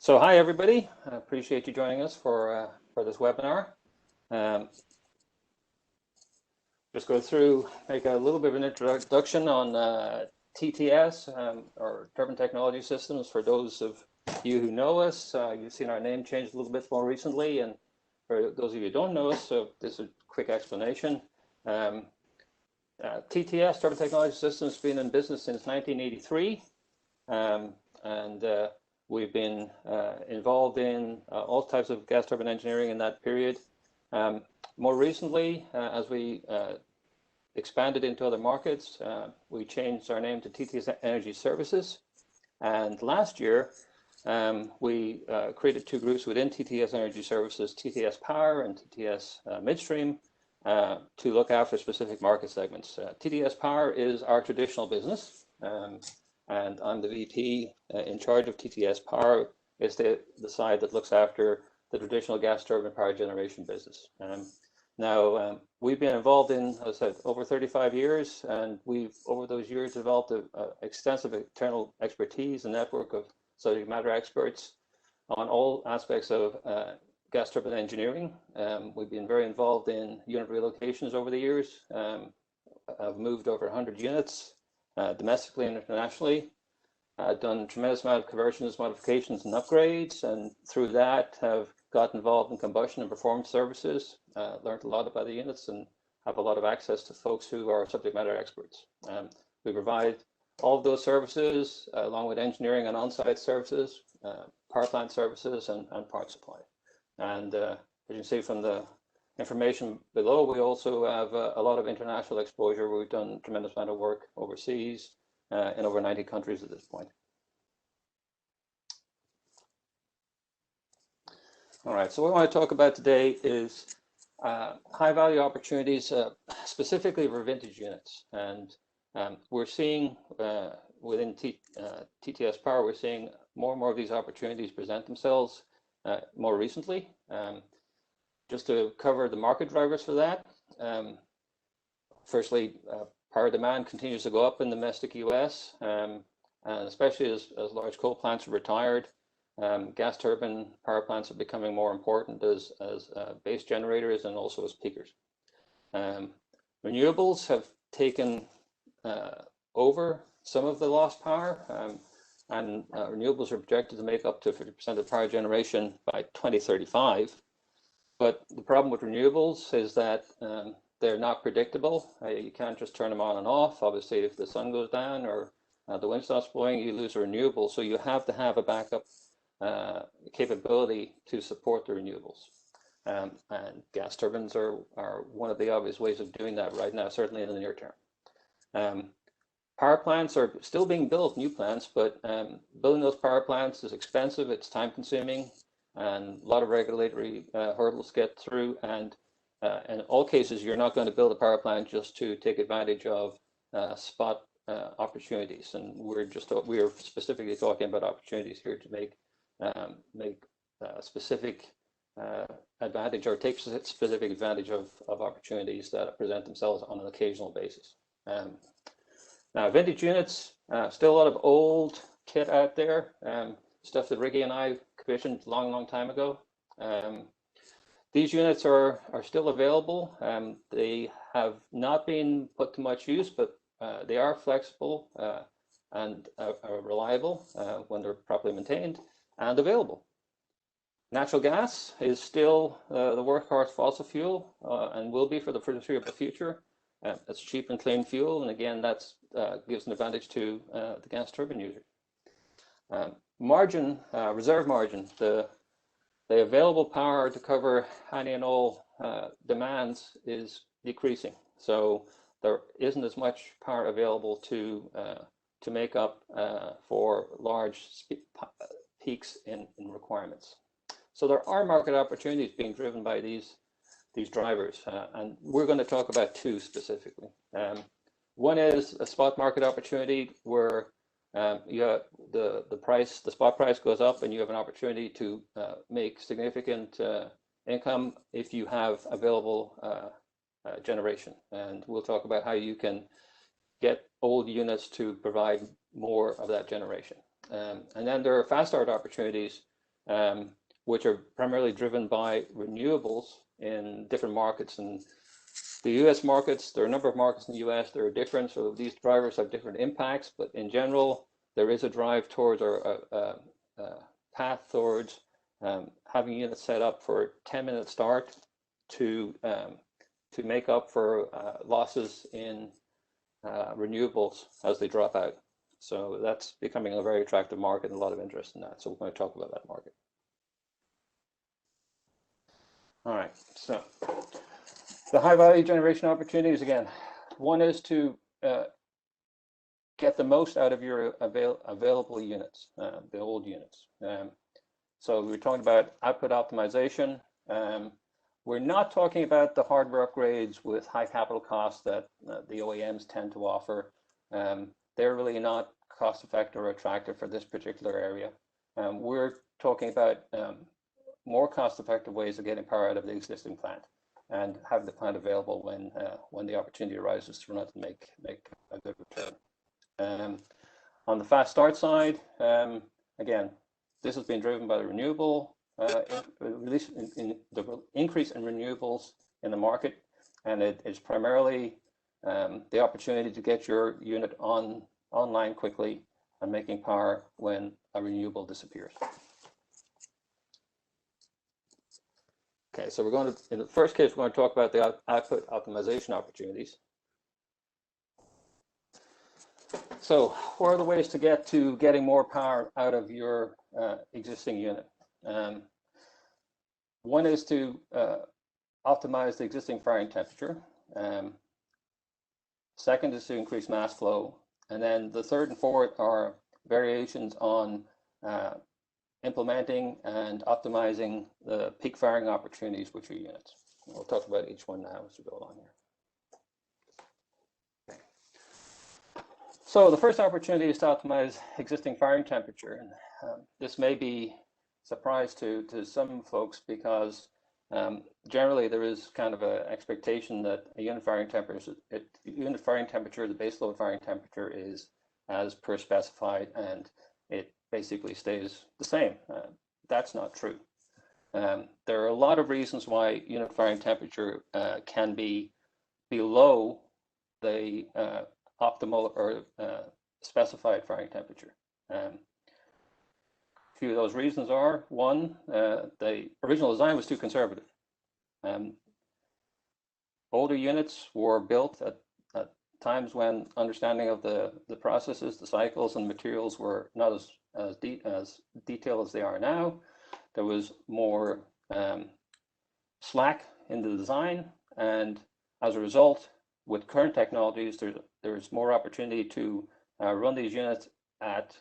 So hi everybody, I appreciate you joining us for this webinar. Just go through, make a little bit of an introduction on TTS or Turbine Technology Systems. For those of you who know us, you've seen our name change a little bit more recently, and for those of you who don't know us, so this is a quick explanation. TTS, Turbine Technology Systems, has been in business since 1983, and we've been involved in all types of gas turbine engineering in that period. More recently, as we expanded into other markets, we changed our name to TTS Energy Services. And last year, we created two groups within TTS Energy Services, TTS Power and TTS Midstream, to look after specific market segments. TTS Power is our traditional business. And I'm the VP in charge of TTS Power. It's the side that looks after the traditional gas turbine power generation business. Now, we've been involved in, as I said, over 35 years, and we've, over those years, developed an extensive internal expertise and network of subject matter experts on all aspects of gas turbine engineering. We've been very involved in unit relocations over the years. I've moved over 100 units. Domestically and internationally, done a tremendous amount of conversions, modifications, and upgrades, and through that have got involved in combustion and performance services, learned a lot about the units, and have a lot of access to folks who are subject matter experts. We provide all of those services along with engineering and on-site services, power plant services, and part supply. And as you can see from the information below, we also have a lot of international exposure. We've done a tremendous amount of work overseas in over 90 countries at this point. All right, so what I want to talk about today is high value opportunities, specifically for vintage units. And we're seeing within TTS Power, we're seeing more and more of these opportunities present themselves more recently. Just to cover the market drivers for that, firstly, power demand continues to go up in the domestic US, and especially as large coal plants are retired, gas turbine power plants are becoming more important as base generators and also as peakers. Renewables have taken over some of the lost power, and renewables are projected to make up to 50% of power generation by 2035. But the problem with renewables is that they're not predictable. You can't just turn them on and off. Obviously, if the sun goes down or the wind stops blowing, you lose a renewable. So you have to have a backup capability to support the renewables. And gas turbines are one of the obvious ways of doing that right now, certainly in the near term. Power plants are still being built, new plants, but building those power plants is expensive, it's time consuming, and a lot of regulatory hurdles get through. And in all cases, you're not going to build a power plant just to take advantage of spot opportunities. And we are specifically talking about opportunities here to make specific advantage or take specific advantage of opportunities that present themselves on an occasional basis. Now, vintage units, still a lot of old kit out there, stuff that Ricky and I commissioned a long time ago. These units are still available. They have not been put to much use, but they are flexible and reliable when they're properly maintained and available. Natural gas is still the workhorse fossil fuel and will be for the foreseeable future. It's cheap and clean fuel, and again, that gives an advantage to the gas turbine user. Margin, reserve margin, the available power to cover any and all demands is decreasing. So there isn't as much power available to make up for large peaks in requirements. So there are market opportunities being driven by these drivers, and we're going to talk about two specifically. One is a spot market opportunity where the spot price goes up, and you have an opportunity to make significant income if you have available generation. And we'll talk about how you can get old units to provide more of that generation. And then there are fast start opportunities which are primarily driven by renewables in different markets. And the US markets, there are a number of markets in the US that are different, so these drivers have different impacts, but in general, there is a drive towards or a path towards having units set up for 10-minute start to make up for losses in renewables as they drop out. So that's becoming a very attractive market and a lot of interest in that. So we're going to talk about that market. All right, so the high value generation opportunities, again, one is to get the most out of your available units, the old units. So we're talking about output optimization. We're not talking about the hardware upgrades with high capital costs that the OEMs tend to offer. They're really not cost effective or attractive for this particular area. We're talking about more cost effective ways of getting power out of the existing plant and have the plant available when the opportunity arises to run it and make a good return. On the fast start side, again, this has been driven by the renewable the increase in renewables in the market, and it is primarily the opportunity to get your unit online quickly and making power when a renewable disappears. Okay, so we're going to, in the first case, we're going to talk about the output optimization opportunities. So what are the ways to get to getting more power out of your existing unit? One is to optimize the existing firing temperature. Second is to increase mass flow. And then the third and fourth are variations on implementing and optimizing the peak firing opportunities with your units. We'll talk about each one now as we go along here. Okay. So the first opportunity is to optimize existing firing temperature. And this may be a surprise to some folks because generally there is kind of an expectation that a unit firing temperature, the base load firing temperature is as per specified, and it basically stays the same. That's not true. There are a lot of reasons why unit firing temperature can be below the optimal or specified firing temperature. A few of those reasons are, one, the original design was too conservative. Older units were built at times when understanding of the processes, the cycles, and materials were not as detailed as they are now. There was more slack in the design, and as a result, with current technologies, there's more opportunity to run these units at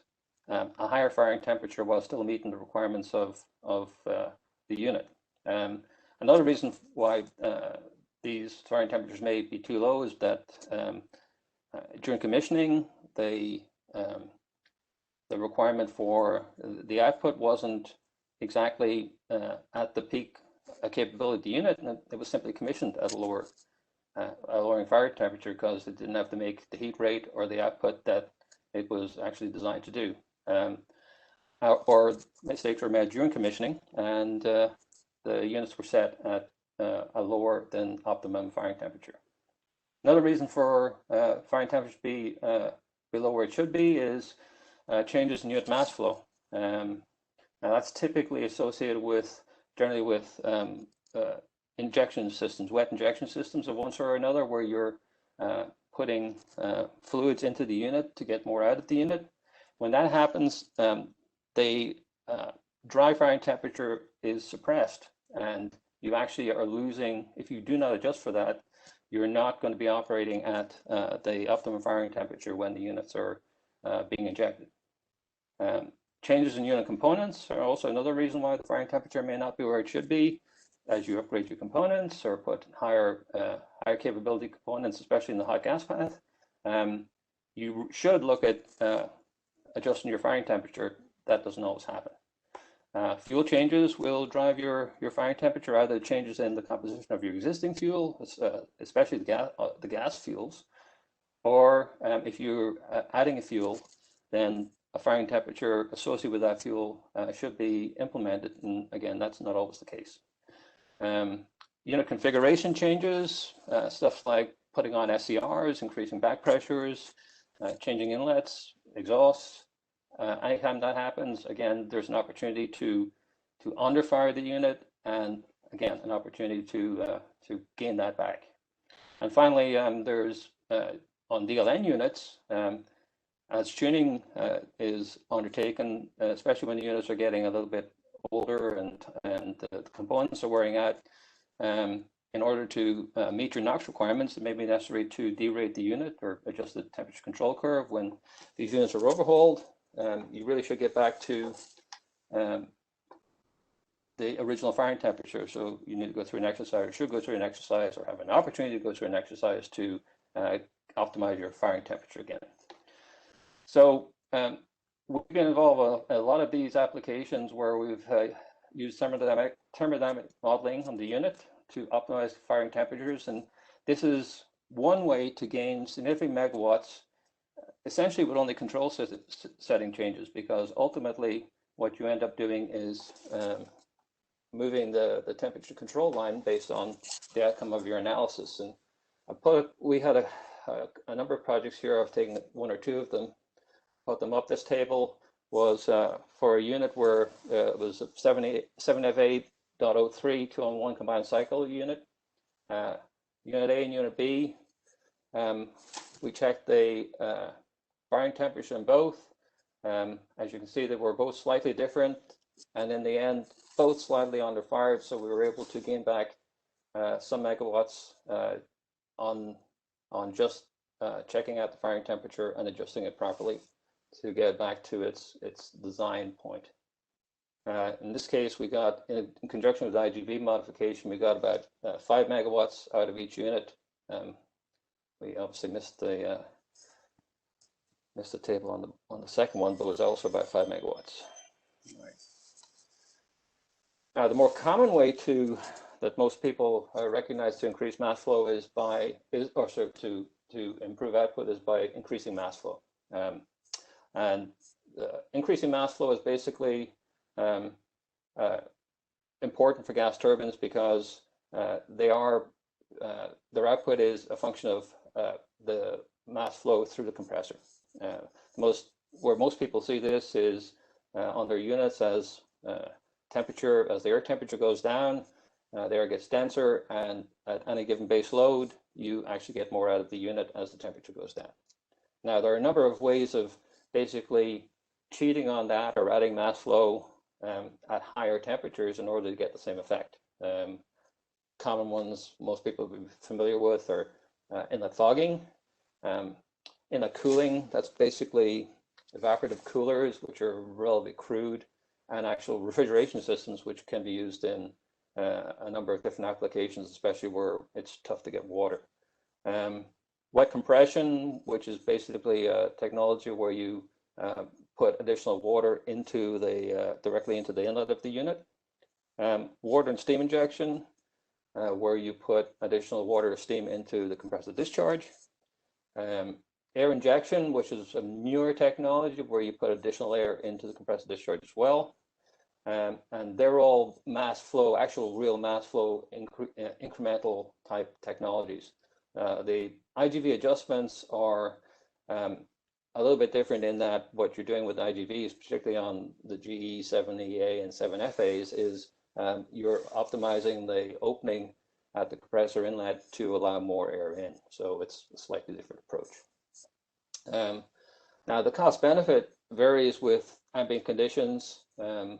a higher firing temperature while still meeting the requirements of the unit. Another reason why these firing temperatures may be too low is that during commissioning, the requirement for the output wasn't exactly at the peak capability of the unit, and it was simply commissioned at a lowering firing temperature because it didn't have to make the heat rate or the output that it was actually designed to do. Or mistakes were made during commissioning, and the units were set at a lower than optimum firing temperature. Another reason for firing temperature to be below where it should be is changes in unit mass flow. Now that's typically associated generally with injection systems, wet injection systems of one sort or another, where you're putting fluids into the unit to get more out of the unit. When that happens, the dry firing temperature is suppressed, and you actually are losing, if you do not adjust for that, you're not going to be operating at the optimum firing temperature when the units are being injected. Changes in unit components are also another reason why the firing temperature may not be where it should be. As you upgrade your components or put higher capability components, especially in the hot gas path, you should look at adjusting your firing temperature. That doesn't always happen. Fuel changes will drive your firing temperature, either changes in the composition of your existing fuel, especially the gas fuels, or if you're adding a fuel, then a firing temperature associated with that fuel should be implemented. And again, that's not always the case. Unit configuration changes, stuff like putting on SCRs, increasing back pressures, changing inlets, exhausts. Anytime that happens, again, there's an opportunity to underfire the unit, and again, an opportunity to gain that back. And finally, there's on DLN units, as tuning is undertaken, especially when the units are getting a little bit older and the components are wearing out, in order to meet your NOx requirements, it may be necessary to derate the unit or adjust the temperature control curve. When these units are overhauled, you really should get back to the original firing temperature. So you need to go through an exercise, or should go through an exercise, or have an opportunity to go through an exercise to optimize your firing temperature again. So we've been involved in a lot of these applications where we've used thermodynamic modeling on the unit to optimize firing temperatures. And this is one way to gain significant megawatts, essentially with only control setting changes, because ultimately what you end up doing is moving the temperature control line based on the outcome of your analysis. And we had a number of projects here. I've taken one or two of them, put them up. This table was for a unit where it was a 7F8.03 2-on-1 combined cycle unit. Unit A and Unit B, we checked the firing temperature in both. As you can see, they were both slightly different, and in the end, both slightly underfired, so we were able to gain back some megawatts on just checking out the firing temperature and adjusting it properly to get back to its design point. In this case, we got, in conjunction with IGV modification, we got about 5 megawatts out of each unit. We obviously missed the table on the second one, but it was also about 5 megawatts. Right. Now, the more common way that most people recognize to increase mass flow to improve output is by increasing mass flow. Increasing mass flow is basically important for gas turbines because their output is a function of the mass flow through the compressor. Where most people see this is on their units as the air temperature goes down, the air gets denser, and at any given base load, you actually get more out of the unit as the temperature goes down. Now, there are a number of ways of basically cheating on that or adding mass flow at higher temperatures in order to get the same effect. Common ones most people will be familiar with are inlet fogging, inlet cooling. That's basically evaporative coolers, which are relatively crude, and actual refrigeration systems, which can be used in a number of different applications, especially where it's tough to get water. Wet compression, which is basically a technology where you put additional water directly into the inlet of the unit. Water and steam injection, where you put additional water or steam into the compressor discharge. Air injection, which is a newer technology where you put additional air into the compressor discharge as well. And they're all mass flow, actual real mass flow, incremental type technologies. The IGV adjustments are a little bit different in that what you're doing with IGVs, particularly on the GE 7EA and 7FAs, is you're optimizing the opening at the compressor inlet to allow more air in. So it's a slightly different approach. Now, the cost benefit varies with ambient conditions, and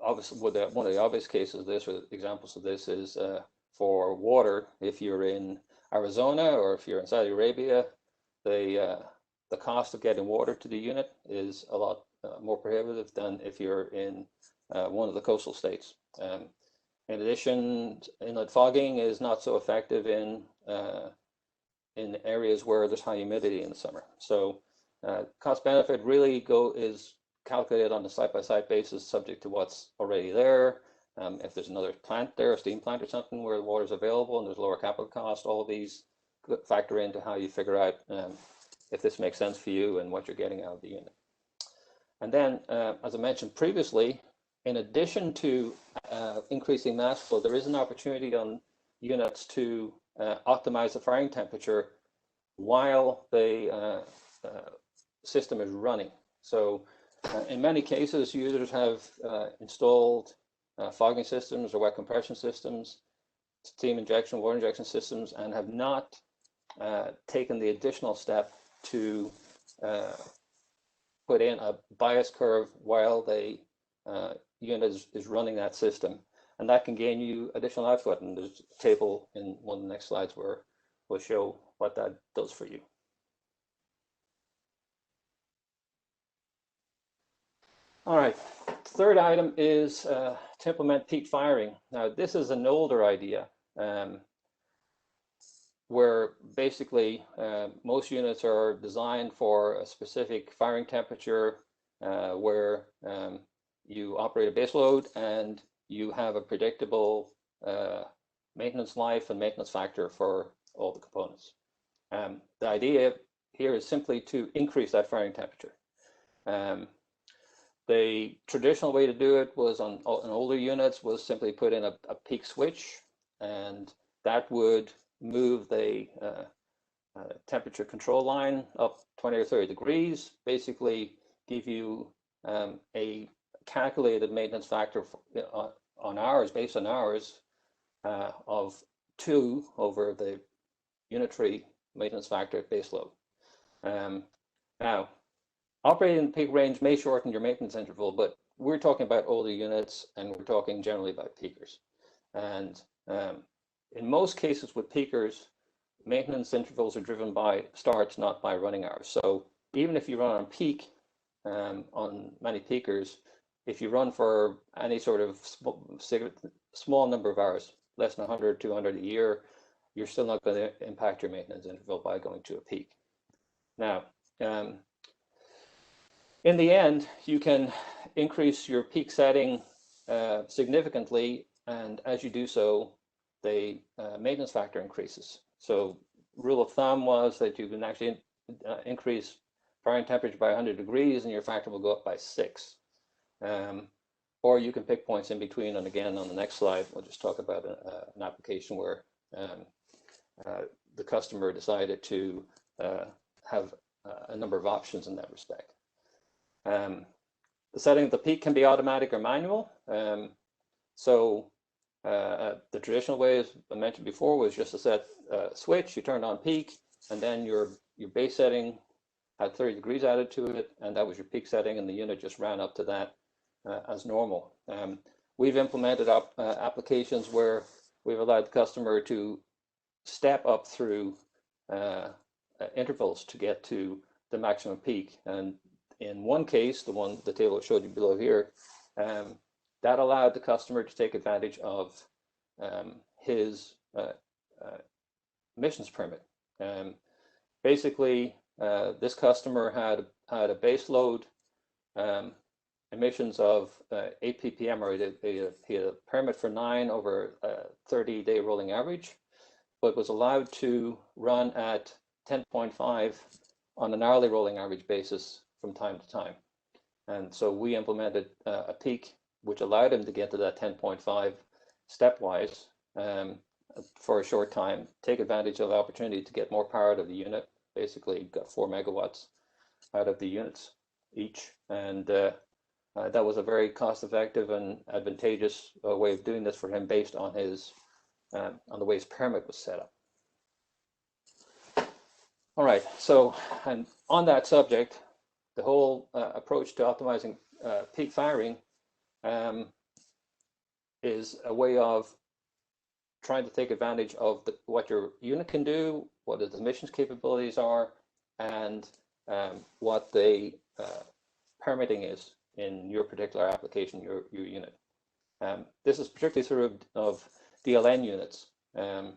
obviously one of the obvious cases of this, or examples of this, is for water. If you're in Arizona or if you're in Saudi Arabia, the cost of getting water to the unit is a lot more prohibitive than if you're in one of the coastal states. In addition, inlet fogging is not so effective in areas where there's high humidity in the summer. So cost benefit really is calculated on a site-by-site basis, subject to what's already there. If there's another plant there, a steam plant or something where the water is available and there's lower capital cost, all of these factor into how you figure out if this makes sense for you and what you're getting out of the unit. And then, as I mentioned previously, in addition to increasing mass flow, there is an opportunity on units to optimize the firing temperature while the system is running. So in many cases, users have installed fogging systems or wet compression systems, steam injection, water injection systems, and have not taken the additional step to put in a bias curve while the unit is running that system. And that can gain you additional output. And there's a table in one of the next slides where we'll show what that does for you. All right, third item is to implement peak firing. Now, this is an older idea where basically most units are designed for a specific firing temperature where you operate a base load and you have a predictable maintenance life and maintenance factor for all the components. The idea here is simply to increase that firing temperature. The traditional way to do it was on older units was simply put in a peak switch, and that would move the temperature control line up 20 or 30 degrees, basically give you a calculated maintenance factor for, on hours, based on hours, of 2 over the unitary maintenance factor at base load. Now, operating in peak range may shorten your maintenance interval, but we're talking about older units and we're talking generally about peakers. And in most cases with peakers, maintenance intervals are driven by starts, not by running hours. So even if you run on peak on many peakers, if you run for any sort of small number of hours, less than 100, 200 a year, you're still not going to impact your maintenance interval by going to a peak. Now, in the end, you can increase your peak setting significantly, and as you do so, the maintenance factor increases. So rule of thumb was that you can actually increase firing temperature by 100 degrees and your factor will go up by 6. Or you can pick points in between, and again on the next slide we'll just talk about an application where the customer decided to have a number of options in that respect. The setting of the peak can be automatic or manual. The traditional way, as I mentioned before, was just to set a switch, you turned on peak, and then your base setting had 30 degrees added to it, and that was your peak setting, and the unit just ran up to that as normal. We've implemented applications where we've allowed the customer to step up through intervals to get to the maximum peak. And in one case, the table I showed you below here, that allowed the customer to take advantage of his emissions permit. Basically, this customer had a base load emissions of 8 ppm, or he had a permit for 9 over a 30-day rolling average, but was allowed to run at 10.5 on an hourly rolling average basis from time to time. And so we implemented a peak which allowed him to get to that 10.5 stepwise for a short time, take advantage of the opportunity to get more power out of the unit. Basically got 4 megawatts out of the units each, and that was a very cost-effective and advantageous way of doing this for him based on his on the way his permit was set up. All right, so, and on that subject, the whole approach to optimizing peak firing is a way of trying to take advantage of what your unit can do, what its emissions capabilities are, and what the permitting is in your particular application, your unit. This is particularly true of DLN units. The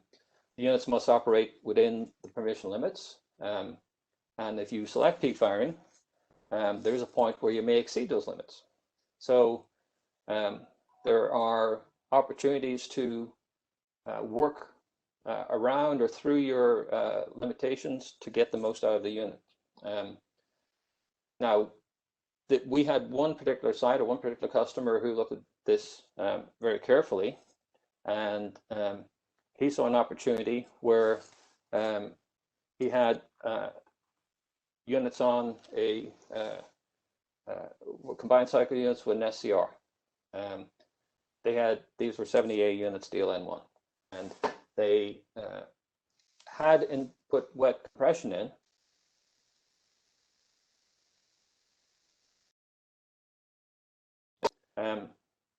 units must operate within the permission limits, and if you select peak firing, there's a point where you may exceed those limits. So there are opportunities to work around or through your limitations to get the most out of the unit. Now, we had one particular site or one particular customer who looked at this very carefully, and he saw an opportunity where he had units on a combined cycle units with an SCR. These were 70A units DLN1, and they had put wet compression in.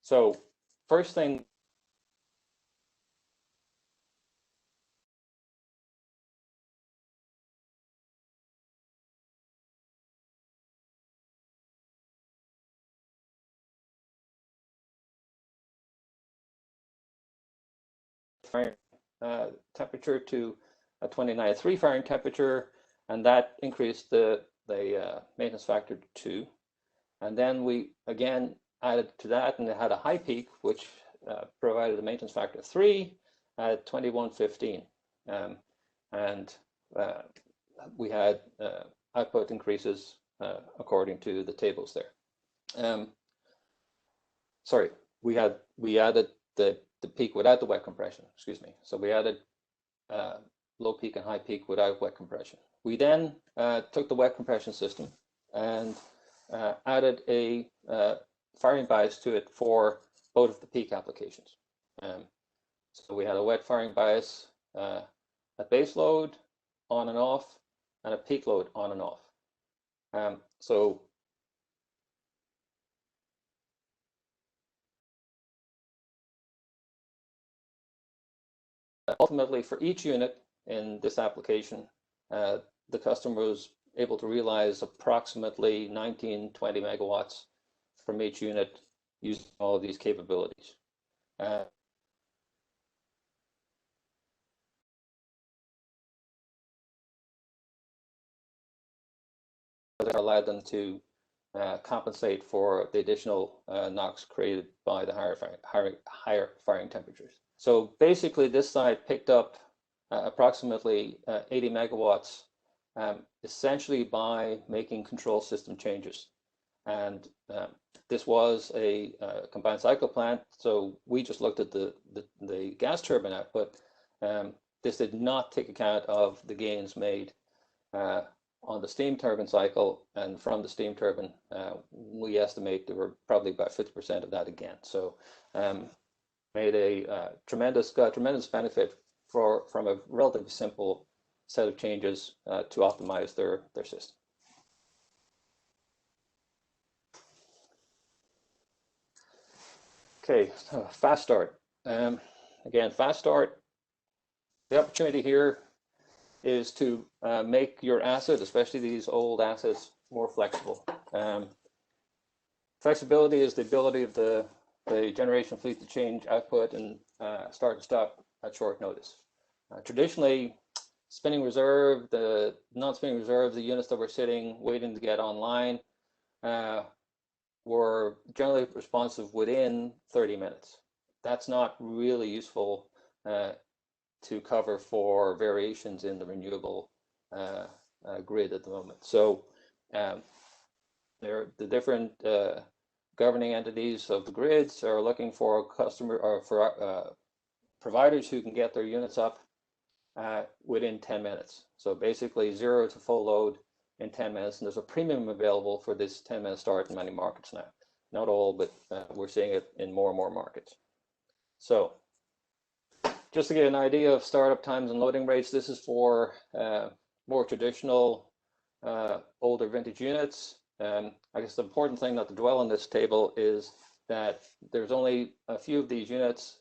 So first thing, temperature to a 29.3 Fahrenheit temperature, and that increased the maintenance factor to 2. And then we again added to that, and it had a high peak, which provided a maintenance factor of 3 at 21.15. And we had output increases according to the tables there. Sorry, we added the peak without the wet compression, excuse me. So we added low peak and high peak without wet compression. We then took the wet compression system and added a firing bias to it for both of the peak applications. So we had a wet firing bias at base load on and off, and a peak load on and off. So ultimately, for each unit in this application, the customer was able to realize approximately 19-20 megawatts from each unit using all of these capabilities. That allowed them to compensate for the additional NOx created by the higher firing temperatures. So basically, this site picked up approximately 80 megawatts, essentially by making control system changes. And this was a combined cycle plant, so we just looked at the gas turbine output. This did not take account of the gains made on the steam turbine cycle, and from the steam turbine, we estimate there were probably about 50% of that again. So made a tremendous benefit from a relatively simple set of changes to optimize their system. Okay, fast start. Again, fast start. The opportunity here is to make your asset, especially these old assets, more flexible. Flexibility is the ability of the generation fleet to change output and start and stop at short notice. Traditionally, spinning reserve, the non-spinning reserve, the units that were sitting waiting to get online, were generally responsive within 30 minutes. That's not really useful to cover for variations in the renewable grid at the moment. So the different governing entities of the grids are looking for providers who can get their units up within 10 minutes. So basically 0 to full load in 10 minutes, and there's a premium available for this 10-minute start in many markets now. Not all, but we're seeing it in more and more markets. So just to get an idea of startup times and loading rates, this is for more traditional older vintage units. I guess the important thing not to dwell on this table is that there's only a few of these units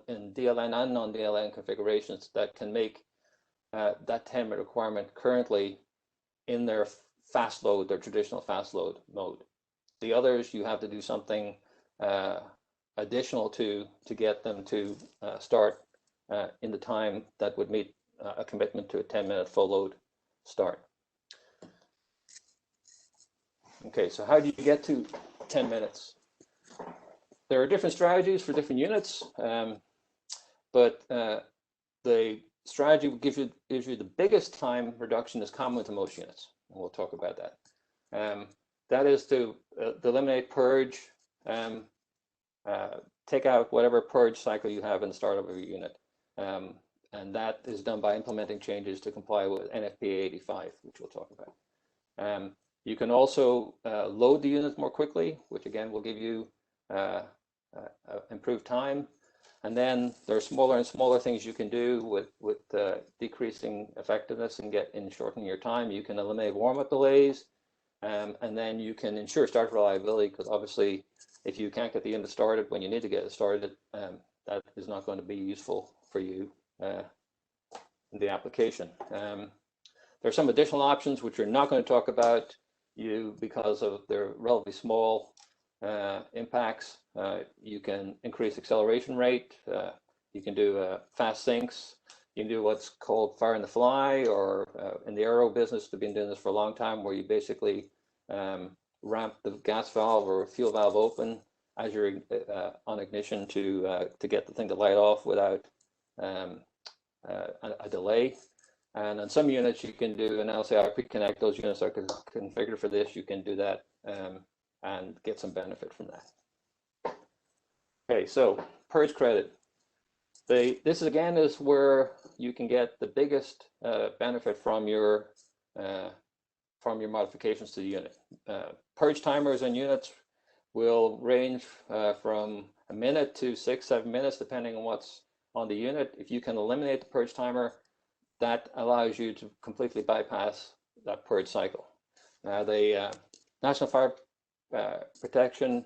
in DLN and non-DLN configurations that can make that 10-minute requirement currently in their fast load, their traditional fast load mode. The others, you have to do something additional to get them to start in the time that would meet a commitment to a 10-minute full load start. Okay, so how do you get to 10 minutes? There are different strategies for different units, but the strategy gives you the biggest time reduction is common to most units. and we'll talk about that. That is to eliminate purge, take out whatever purge cycle you have in the startup of your unit. And that is done by implementing changes to comply with NFPA 85, which we'll talk about. You can also load the unit more quickly, which again will give you improved time. And then there are smaller and smaller things you can do with decreasing effectiveness and shortening your time. You can eliminate warm-up delays, and then you can ensure start reliability, because obviously if you can't get the unit started when you need to get it started, that is not going to be useful for you in the application. There are some additional options which we're not going to talk about because of their relatively small impacts. You can increase acceleration rate. You can do fast sinks. You can do what's called fire in the fly, or in the aero business, they've been doing this for a long time, where you basically ramp the gas valve or fuel valve open as you're on ignition to get the thing to light off without a delay. And on some units, you can do an LCI pre-connect. Those units are configured for this. You can do that and get some benefit from that. Okay, so Purge Credit. This again is where you can get the biggest benefit from your modifications to the unit. Purge timers on units will range from a minute to 6-7 minutes, depending on what's on the unit. If you can eliminate the purge timer, that allows you to completely bypass that purge cycle. Now, the National Fire Protection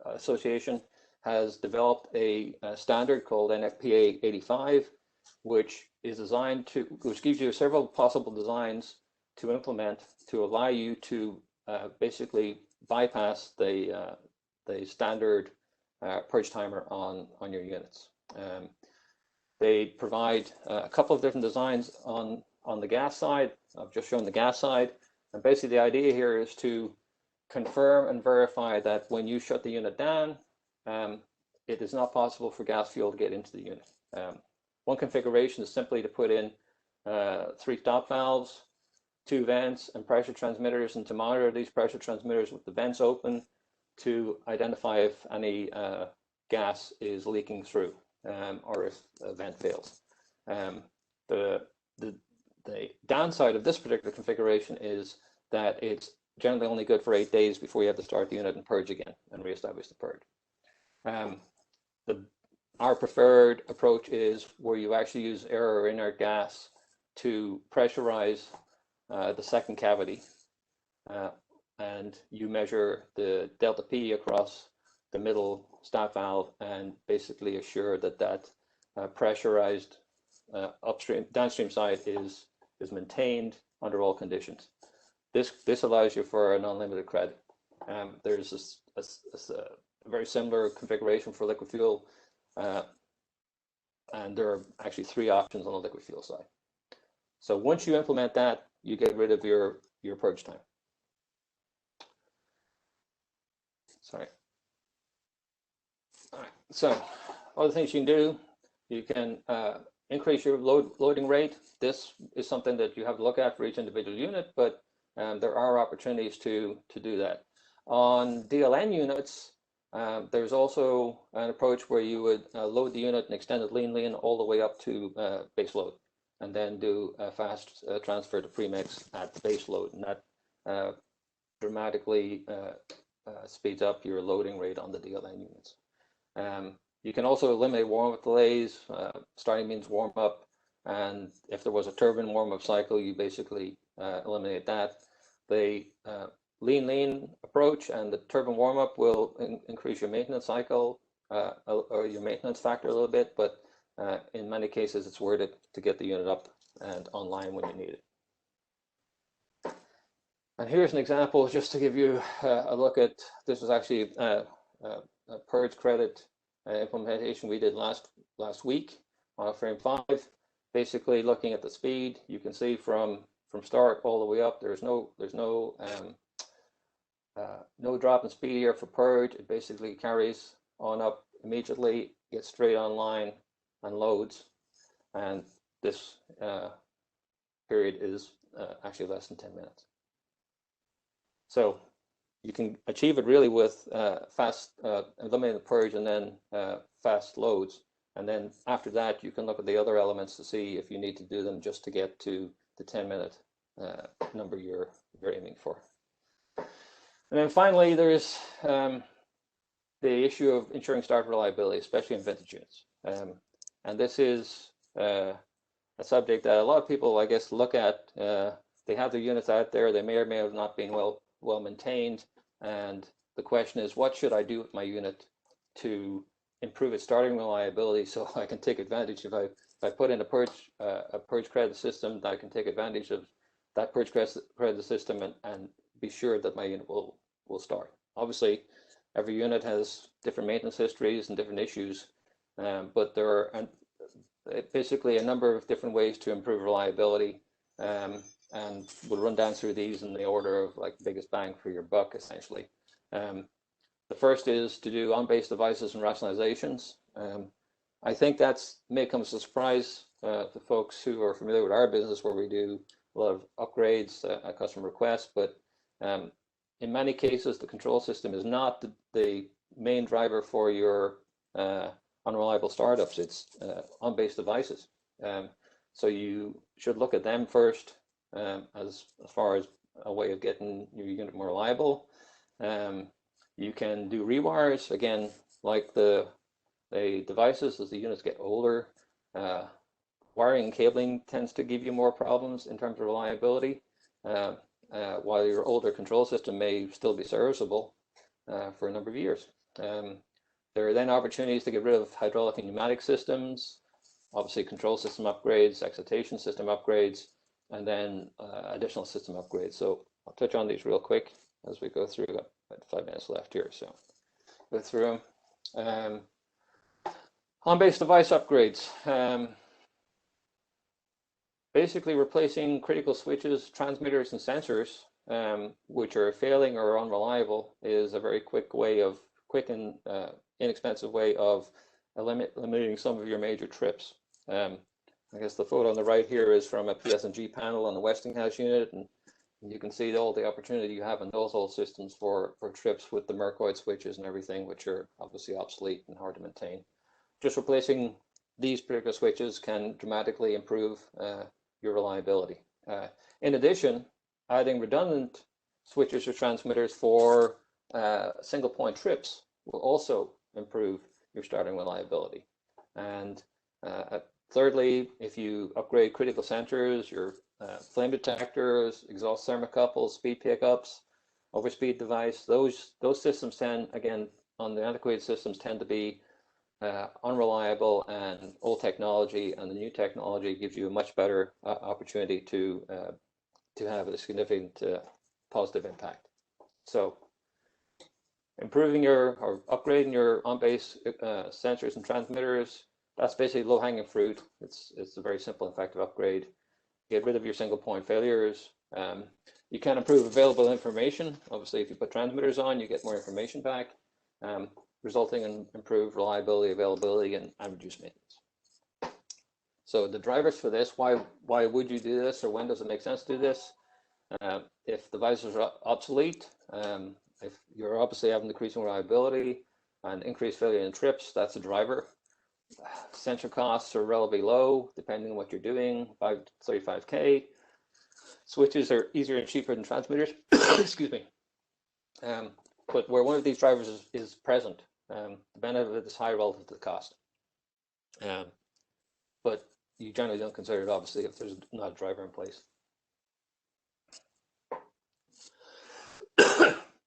Association has developed a standard called NFPA 85, which is designed which gives you several possible designs to implement to allow you to basically bypass the standard purge timer on your units. They provide a couple of different designs on the gas side. I've just shown the gas side. And basically the idea here is to confirm and verify that when you shut the unit down, it is not possible for gas fuel to get into the unit. One configuration is simply to put in 3 stop valves, 2 vents, and pressure transmitters, and to monitor these pressure transmitters with the vents open to identify if any gas is leaking through. Or if a vent fails. The downside of this particular configuration is that it's generally only good for 8 days before you have to start the unit and purge again and reestablish the purge. Our preferred approach is where you actually use air or inert gas to pressurize the second cavity, and you measure the delta P across the middle stop valve and basically assure that pressurized downstream side is maintained under all conditions. This allows you for an unlimited credit. There's a very similar configuration for liquid fuel, and there are actually 3 options on the liquid fuel side. So once you implement that, you get rid of your purge time. Sorry. All right, so other things you can do, you can increase your loading rate. This is something that you have to look at for each individual unit, but there are opportunities to do that. On DLN units, there's also an approach where you would load the unit and extend it lean all the way up to base load, and then do a fast transfer to premix at the base load, and that dramatically speeds up your loading rate on the DLN units. You can also eliminate warm-up delays. Starting means warm-up, and if there was a turbine warm-up cycle, you basically eliminate that. The lean approach and the turbine warm-up will increase your maintenance cycle or your maintenance factor a little bit, but in many cases it's worth it to get the unit up and online when you need it. And here's an example just to give you a look at, this was actually a Purge Credit implementation we did last week on frame 5. Basically looking at the speed, you can see from start all the way up, there's no drop in speed here for purge. It basically carries on up immediately, gets straight online and loads, and this period is actually less than 10 minutes. So you can achieve it really with fast eliminating the purge and then fast loads. And then after that, you can look at the other elements to see if you need to do them just to get to the 10-minute number you're aiming for. And then finally, there's the issue of ensuring start reliability, especially in vintage units. And this is a subject that a lot of people, I guess, look at. They have their units out there. They may or may have not been well maintained. And the question is, what should I do with my unit to improve its starting reliability so I can take advantage if I put in a purge credit system, that I can take advantage of that purge credit system and be sure that my unit will start. Obviously, every unit has different maintenance histories and different issues, but there are basically a number of different ways to improve reliability, and we'll run down through these in the order of like biggest bang for your buck, essentially. The first is to do on-base devices and rationalizations. I think that's may come as a surprise to folks who are familiar with our business, where we do a lot of upgrades at customer request, but in many cases, the control system is not the main driver for your unreliable startups. It's on-base devices. So you should look at them first as far as a way of getting your unit more reliable. You can do rewires, again, like the devices. As the units get older, wiring and cabling tends to give you more problems in terms of reliability, while your older control system may still be serviceable for a number of years. There are then opportunities to get rid of hydraulic and pneumatic systems, obviously control system upgrades, excitation system upgrades, and then additional system upgrades. So I'll touch on these real quick as we go through. About 5 minutes left here, so go through them. On-base device upgrades. Basically replacing critical switches, transmitters, and sensors which are failing or unreliable is a very quick and inexpensive way of eliminating some of your major trips. I guess the photo on the right here is from a PS&G panel on the Westinghouse unit, and you can see all the opportunity you have in those old systems for trips with the Mercoid switches and everything, which are obviously obsolete and hard to maintain. Just replacing these particular switches can dramatically improve your reliability. In addition, adding redundant switches or transmitters for single point trips will also improve your starting reliability. And thirdly, if you upgrade critical sensors, your flame detectors, exhaust thermocouples, speed pickups, overspeed device, those systems tend, again, on the antiquated systems, tend to be unreliable and old technology, and the new technology gives you a much better opportunity to have a significant positive impact. So improving or upgrading your on-base sensors and transmitters, that's basically low-hanging fruit. It's a very simple, effective upgrade. Get rid of your single point failures. You can improve available information. Obviously, if you put transmitters on, you get more information back, resulting in improved reliability, availability, and reduced maintenance. So the drivers for this, why would you do this, or when does it make sense to do this? If devices are obsolete, if you're obviously having decreasing reliability and increased failure in trips, that's a driver. Sensor costs are relatively low, depending on what you're doing, 5 to 35K. Switches are easier and cheaper than transmitters. Excuse me. But where one of these drivers is present, the benefit is high relative to the cost. But you generally don't consider it, obviously, if there's not a driver in place.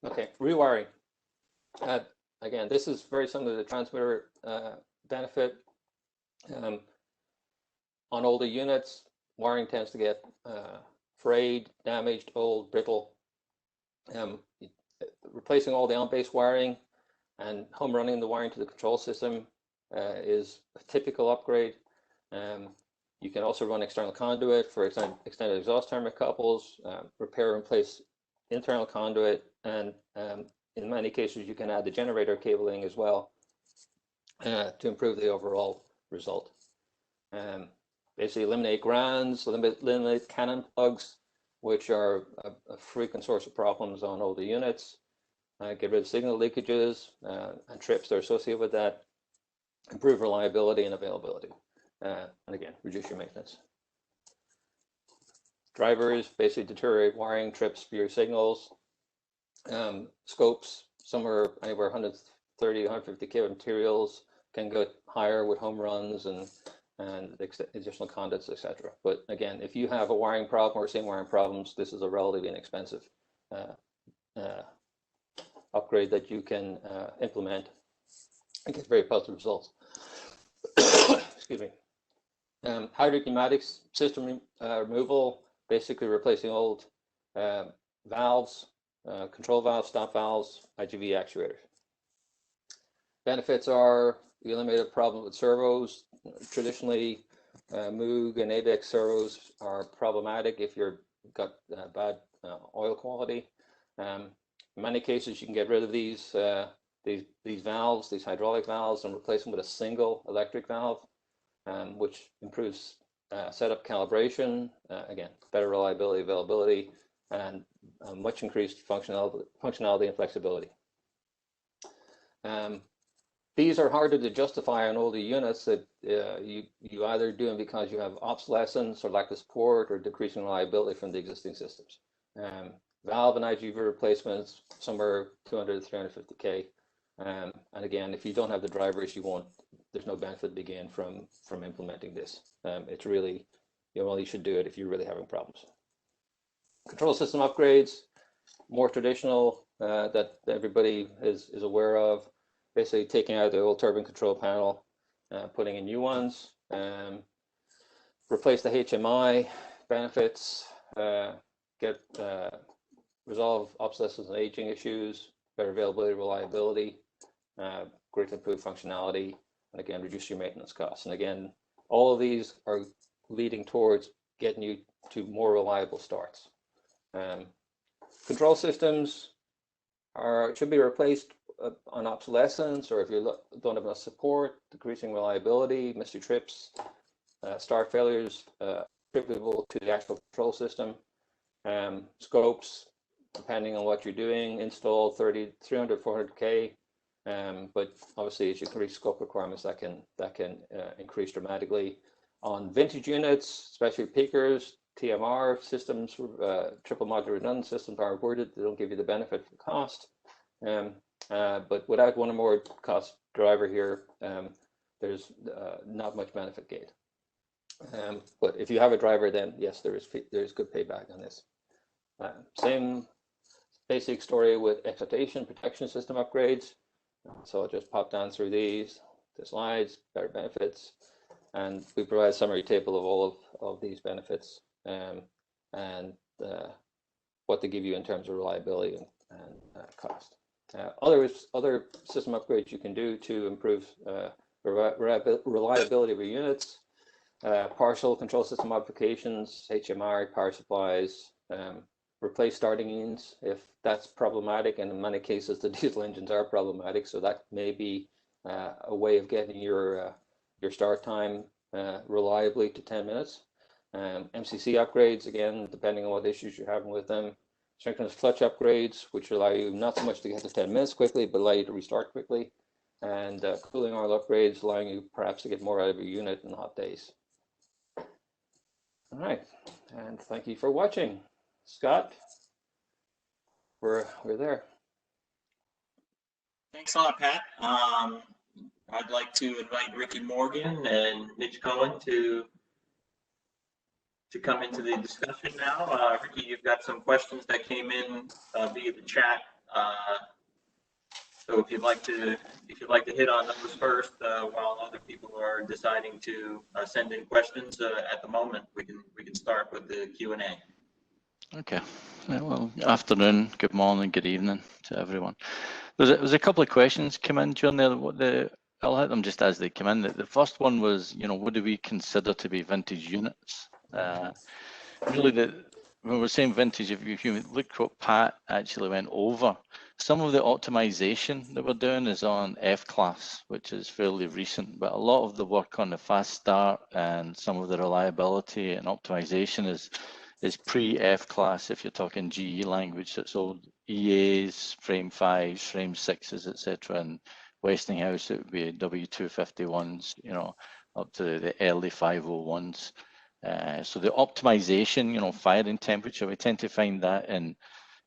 Okay, rewiring. Again, this is very similar to the transmitter benefit. On older units, wiring tends to get frayed, damaged, old, brittle. Replacing all the on-base wiring and home running the wiring to the control system is a typical upgrade. You can also run external conduit for extended exhaust thermocouples, repair and replace internal conduit, and in many cases you can add the generator cabling as well to improve the overall result. Basically eliminate grounds, eliminate cannon plugs, which are a frequent source of problems on older units. Get rid of signal leakages and trips that are associated with that. Improve reliability and availability. And again, reduce your maintenance. Drivers basically deteriorate wiring, trips, your signals. Scopes, somewhere anywhere 130, 150 K materials, can go higher with home runs and additional conduits, etc. But again, if you have a wiring problem or same wiring problems, this is a relatively inexpensive upgrade that you can implement and get very positive results. Excuse me. Hydraulic pneumatics system removal, basically replacing old valves, control valves, stop valves, IGV actuators. Benefits are you eliminate a problem with servos. Traditionally, Moog and AVEX servos are problematic if you've got bad oil quality. In many cases, you can get rid of these valves, these hydraulic valves, and replace them with a single electric valve, which improves setup calibration, again, better reliability, availability, and much increased functionality and flexibility. These are harder to justify on older units that you either do them because you have obsolescence or lack of support or decreasing reliability from the existing systems. Valve and IGV replacements, somewhere 200 to 350K. And again, if you don't have the drivers, there's no benefit to gain from implementing this. It's really, you only should do it if you're really having problems. Control system upgrades, more traditional that everybody is aware of. Basically taking out the old turbine control panel, putting in new ones, replace the HMI benefits, resolve obsolescence and aging issues, better availability, reliability, greatly improved functionality, and again, reduce your maintenance costs. And again, all of these are leading towards getting you to more reliable starts. Control systems should be replaced on obsolescence, or if you don't have enough support, decreasing reliability, mystery trips, start failures attributable to the actual control system. Scopes, depending on what you're doing, install 300, 400K, but obviously as you increase scope requirements, that can increase dramatically. On vintage units, especially peakers, TMR systems, triple modular redundant systems are awarded. They don't give you the benefit for cost. But without one or more cost driver here, there's not much benefit gained. But if you have a driver, then yes, there is good payback on this. Same basic story with excitation protection system upgrades. So I'll just pop down through the slides, better benefits, and we provide a summary table of all of these benefits and what they give you in terms of reliability and cost. Other system upgrades you can do to improve reliability of your units, partial control system modifications, HMI, power supplies, replace starting engines if that's problematic, and in many cases the diesel engines are problematic, so that may be a way of getting your start time reliably to 10 minutes. MCC upgrades, again, depending on what issues you're having with them. Synchronous clutch upgrades, which allow you not so much to get to 10 minutes quickly, but allow you to restart quickly. And cooling oil upgrades, allowing you perhaps to get more out of your unit in hot days. All right, and thank you for watching. Scott, we're there. Thanks a lot, Pat. I'd like to invite Ricky Morgan and Mitch Cohen to come into the discussion now. Ricky, you've got some questions that came in via the chat. So if you'd like to hit on those first, while other people are deciding to send in questions at the moment, we can start with the Q&A. Okay. Well, afternoon, good morning, good evening to everyone. There's a couple of questions come in during I'll hit them just as they come in. The first one was, what do we consider to be vintage units? Really, when we're saying vintage, if you look what Pat actually went over, some of the optimization that we're doing is on F-class, which is fairly recent, but a lot of the work on the fast start and some of the reliability and optimization is pre-F class if you're talking GE language. It's all EAs, frame 5s, frame 6s, etc. And Westinghouse, it would be W251s, you know, up to the early 501s. So the optimization, you know, firing temperature, we tend to find that in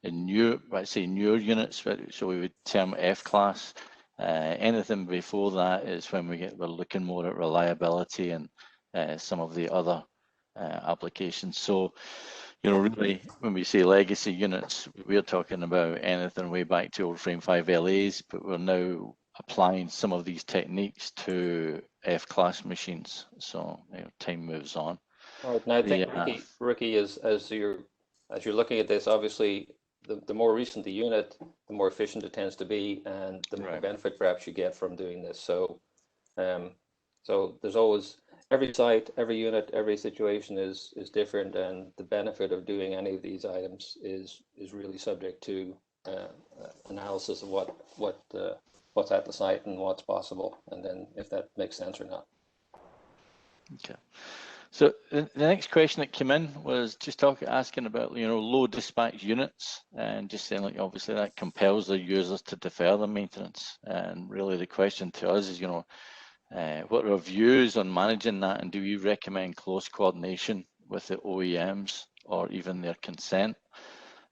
new, let's say newer units, so we would term F class. Anything before that is when we're looking more at reliability and some of the other applications. So, you know, really, when we say legacy units, we're talking about anything way back to old frame 5 LAs, but we're now applying some of these techniques to F-class machines. So, you know, time moves on. All right, and I think Ricky, as you're looking at this, obviously, the more recent the unit, the more efficient it tends to be, and the more benefit perhaps you get from doing this. So, so there's always every site, every unit, every situation is different, and the benefit of doing any of these items is really subject to analysis of what's at the site and what's possible, and then if that makes sense or not. Okay. So the next question that came in was just asking about, you know, low dispatch units, and just saying, like, obviously that compels the users to defer the maintenance. And really the question to us is, you know, what are our views on managing that, and do you recommend close coordination with the OEMs or even their consent?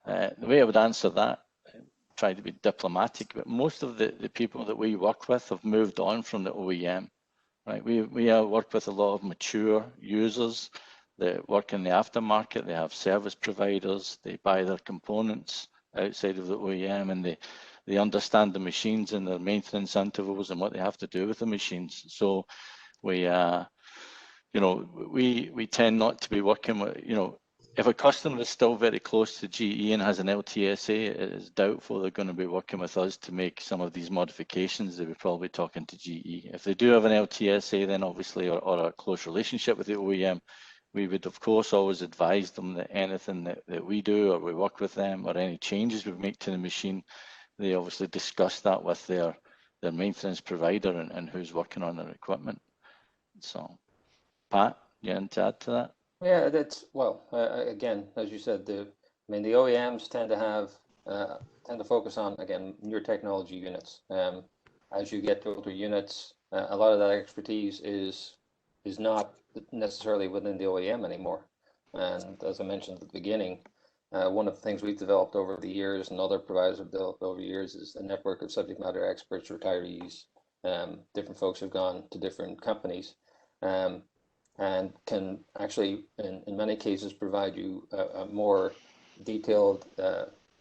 The way I would answer that, try to be diplomatic, but most of the people that we work with have moved on from the OEM. Right, we work with a lot of mature users that work in the aftermarket. They have service providers. They buy their components outside of the OEM, and they understand the machines and their maintenance intervals and what they have to do with the machines. So we, you know, we tend not to be working with, you know, if a customer is still very close to GE and has an LTSA, it is doubtful they're going to be working with us to make some of these modifications. They would probably be talking to GE. If they do have an LTSA, then obviously, or a close relationship with the OEM, we would of course always advise them that anything that we do or we work with them, or any changes we make to the machine, they obviously discuss that with their maintenance provider and who's working on their equipment. So, Pat, you want to add to that? Yeah, that's, well, again, as you said, the OEMs tend to focus on, again, newer technology units. As you get to older units, a lot of that expertise is not necessarily within the OEM anymore. And as I mentioned at the beginning, one of the things we've developed over the years, and other providers have developed over the years, is a network of subject matter experts, retirees. Different folks have gone to different companies. And can actually, in many cases, provide you a more detailed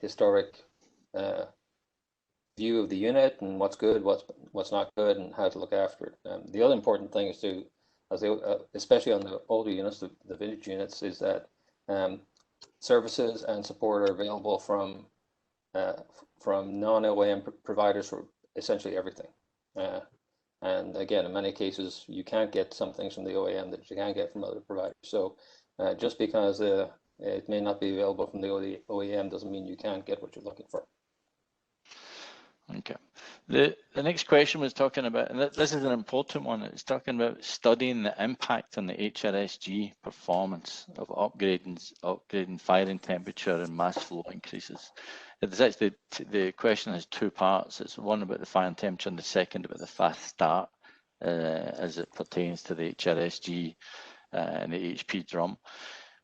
historic view of the unit and what's good, what's not good, and how to look after it. The other important thing is to, especially on the older units, the vintage units, is that services and support are available from non-OEM providers for essentially everything. And again, in many cases, you can't get some things from the OEM that you can't get from other providers. So just because it may not be available from the OEM doesn't mean you can't get what you're looking for. Okay. The next question was talking about, and this is an important one, it's talking about studying the impact on the HRSG performance of upgrading firing temperature and mass flow increases. It's actually, the question has two parts. It's one about the firing temperature and the second about the fast start as it pertains to the HRSG and the HP drum.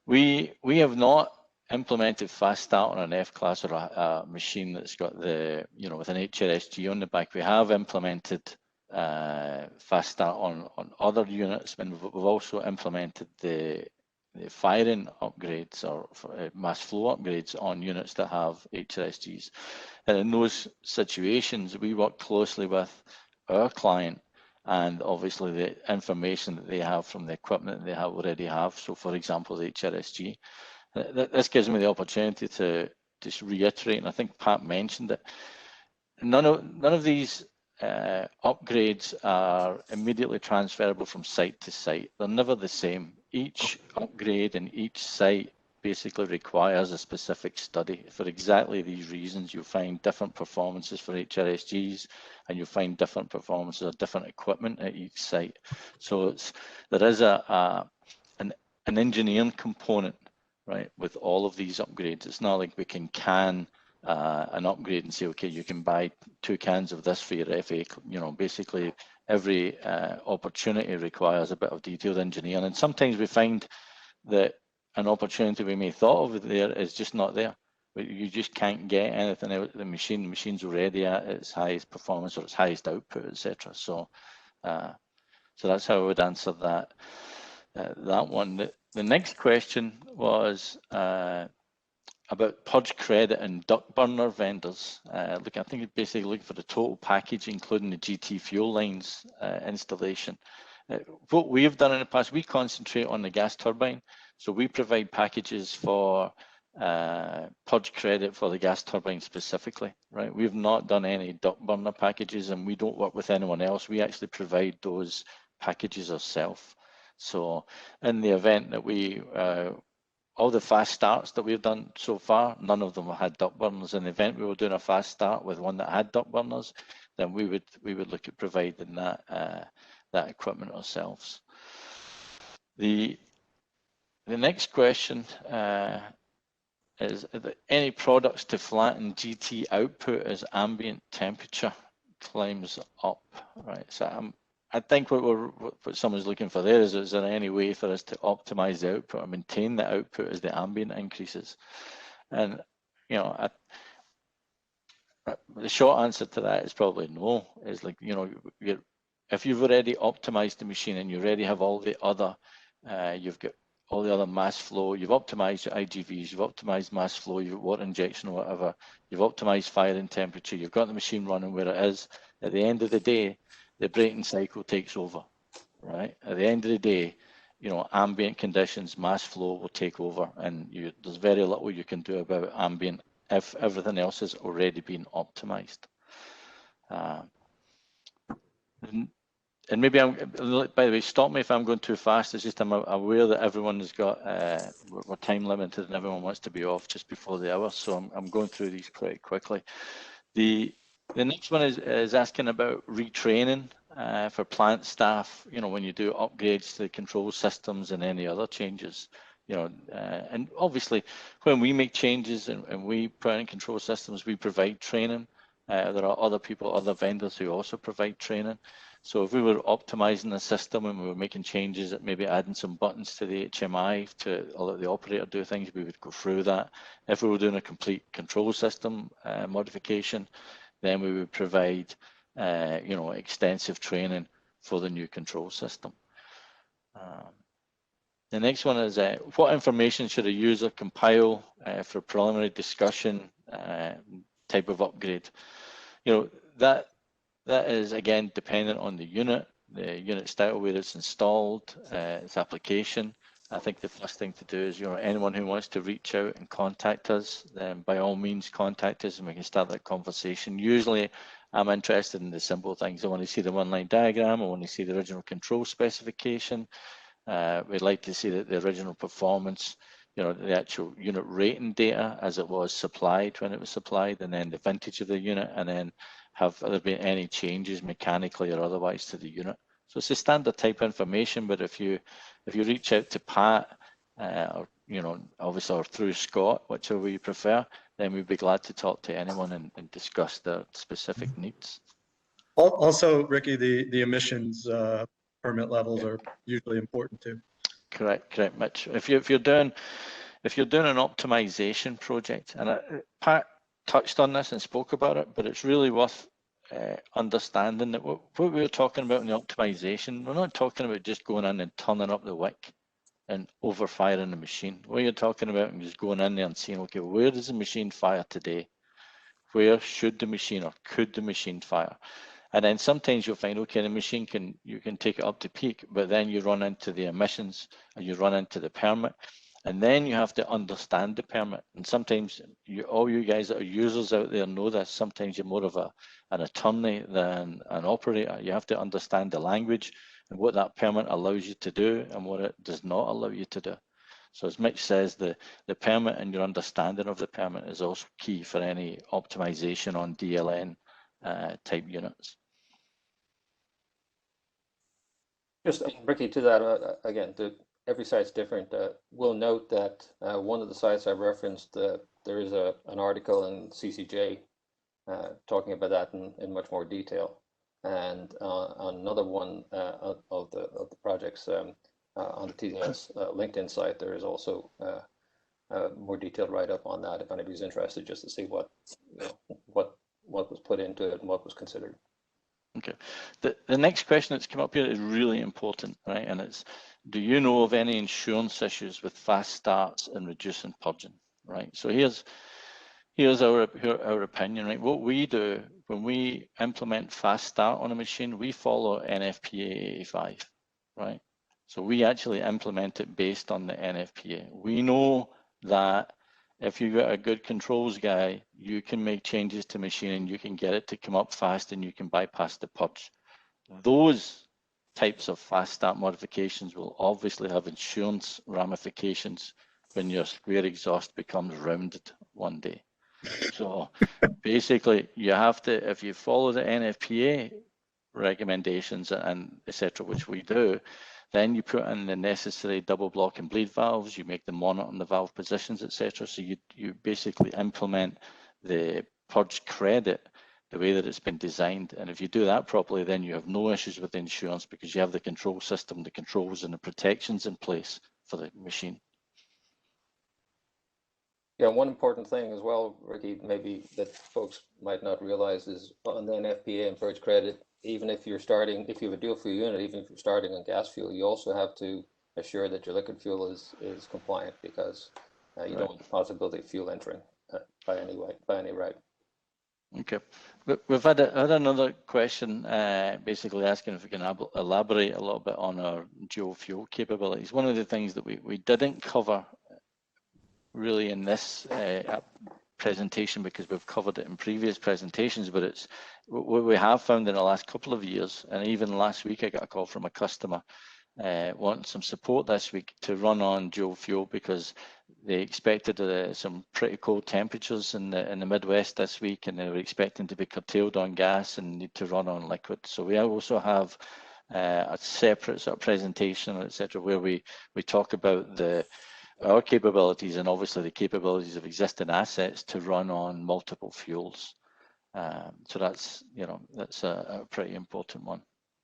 We have not implemented fast start on an F class or a machine that's got the, you know, with an HRSG on the back. We have implemented fast start on other units, and we've also implemented the firing upgrades or mass flow upgrades on units that have HRSGs. And in those situations, we work closely with our client and obviously the information that they have from the equipment that they already have. So for example, the HRSG. This gives me the opportunity to just reiterate, and I think Pat mentioned it, none of these upgrades are immediately transferable from site to site. They're never the same. Each upgrade in each site basically requires a specific study. For exactly these reasons, you'll find different performances for HRSGs, and you'll find different performances of different equipment at each site. So there is an engineering component right? With all of these upgrades, it's not like we can an upgrade and say, okay, you can buy 2 cans of this for your FA. You know, basically every opportunity requires a bit of detailed engineering, and sometimes we find that an opportunity we may thought of there is just not there. You just can't get anything out of the machine. The machine's already at its highest performance or its highest output, etc. So, so that's how I would answer that one. The next question was about Purge Credit and duct burner vendors. Look, I think it's basically looking for the total package, including the GT fuel lines installation. What we have done in the past, we concentrate on the gas turbine. So we provide packages for Purge Credit for the gas turbine specifically, right? We've not done any duct burner packages, and we don't work with anyone else. We actually provide those packages ourselves. So in the event that we, all the fast starts that we've done so far, none of them have had duct burners. In the event we were doing a fast start with one that had duct burners, then we would look at providing that that equipment ourselves. The next question is any products to flatten GT output as ambient temperature climbs up, right? So I think what someone's looking for there is there any way for us to optimize the output or maintain the output as the ambient increases? And you know, the short answer to that is probably no. It's like, you know, if you've already optimized the machine and you already have all the other, you've got all the other mass flow, you've optimized your IGVs, you've optimized mass flow, you've water injection or whatever, you've optimized firing temperature, you've got the machine running where it is. At the end of the day, the braking cycle takes over, right? At the end of the day, you know, ambient conditions, mass flow will take over, and there's very little you can do about ambient if everything else has already been optimized. And maybe by the way, stop me if I'm going too fast. It's just I'm aware that everyone has got, we're time limited and everyone wants to be off just before the hour. So I'm going through these pretty quickly. The next one is asking about retraining for plant staff, you know, when you do upgrades to the control systems and any other changes, you know, and obviously when we make changes and we put in control systems, we provide training. There are other vendors who also provide training. So if we were optimizing the system and we were making changes, maybe adding some buttons to the HMI to let the operator do things, we would go through that. If we were doing a complete control system modification, then we would provide, you know, extensive training for the new control system. The next one is what information should a user compile for preliminary discussion type of upgrade? You know, that is again dependent on the unit style, where it's installed, its application. I think the first thing to do is, you know, anyone who wants to reach out and contact us, then by all means contact us and we can start that conversation. Usually I'm interested in the simple things. I want to see the one-line diagram, I want to see the original control specification. We'd like to see the original performance, you know, the actual unit rating data as it was supplied when it was supplied, and then the vintage of the unit, and then have there been any changes mechanically or otherwise to the unit. So it's a standard type information, but if you reach out to Pat, or, you know, obviously, or through Scott, whichever you prefer, then we'd be glad to talk to anyone and discuss their specific needs. Also, Ricky, the emissions permit levels are usually important too. Correct, Mitch. If you're doing an optimization project, and Pat touched on this and spoke about it, but it's really worth understanding that what we were talking about in the optimization, we're not talking about just going in and turning up the wick and overfiring the machine. What you're talking about is just going in there and seeing, okay, where does the machine fire today? Where should the machine or could the machine fire? And then sometimes you'll find, okay, the machine you can take it up to peak, but then you run into the emissions and you run into the permit. And then you have to understand the permit. And sometimes all you guys that are users out there know this. Sometimes you're more of an attorney than an operator. You have to understand the language and what that permit allows you to do and what it does not allow you to do. So as Mitch says, the permit and your understanding of the permit is also key for any optimization on DLN type units. Just Ricky, to that again, every site's different. We'll note that one of the sites I referenced, there is an article in CCJ talking about that in much more detail. And on another one of the projects on the TTS LinkedIn site, there is also more detailed write-up on that if anybody's interested, just to see what was put into it and what was considered. Okay. The next question that's come up here is really important, right? And it's, do you know of any insurance issues with fast starts and reducing purging, right? So here's our opinion, right? What we do when we implement fast start on a machine, we follow NFPA 85, right? So we actually implement it based on the NFPA. We know that if you've got a good controls guy, you can make changes to machine and you can get it to come up fast and you can bypass the purge. Those types of fast start modifications will obviously have insurance ramifications when your square exhaust becomes rounded one day. So basically you have to, if you follow the NFPA recommendations and etc., which we do, then you put in the necessary double block and bleed valves, you make them monitor the valve positions, etc. So you basically implement the purge credit the way that it's been designed. And if you do that properly, then you have no issues with the insurance because you have the control system, the controls and the protections in place for the machine. Yeah, one important thing as well, Ricky, maybe that folks might not realize is on the NFPA and Purge Credit, even if you're starting, if you have a dual fuel unit, even if you're starting on gas fuel, you also have to assure that your liquid fuel is compliant, because you don't want the possibility of fuel entering by any right. Okay, we've had another question basically asking if we can elaborate a little bit on our dual fuel capabilities. One of the things that we didn't cover really in this presentation, because we've covered it in previous presentations, but it's what we have found in the last couple of years, and even last week I got a call from a customer wanting some support this week to run on dual fuel because they expected some pretty cold temperatures in the Midwest this week, and they were expecting to be curtailed on gas and need to run on liquid. So we also have a separate sort of presentation, etc., where we talk about our capabilities and obviously the capabilities of existing assets to run on multiple fuels. So that's a pretty important one.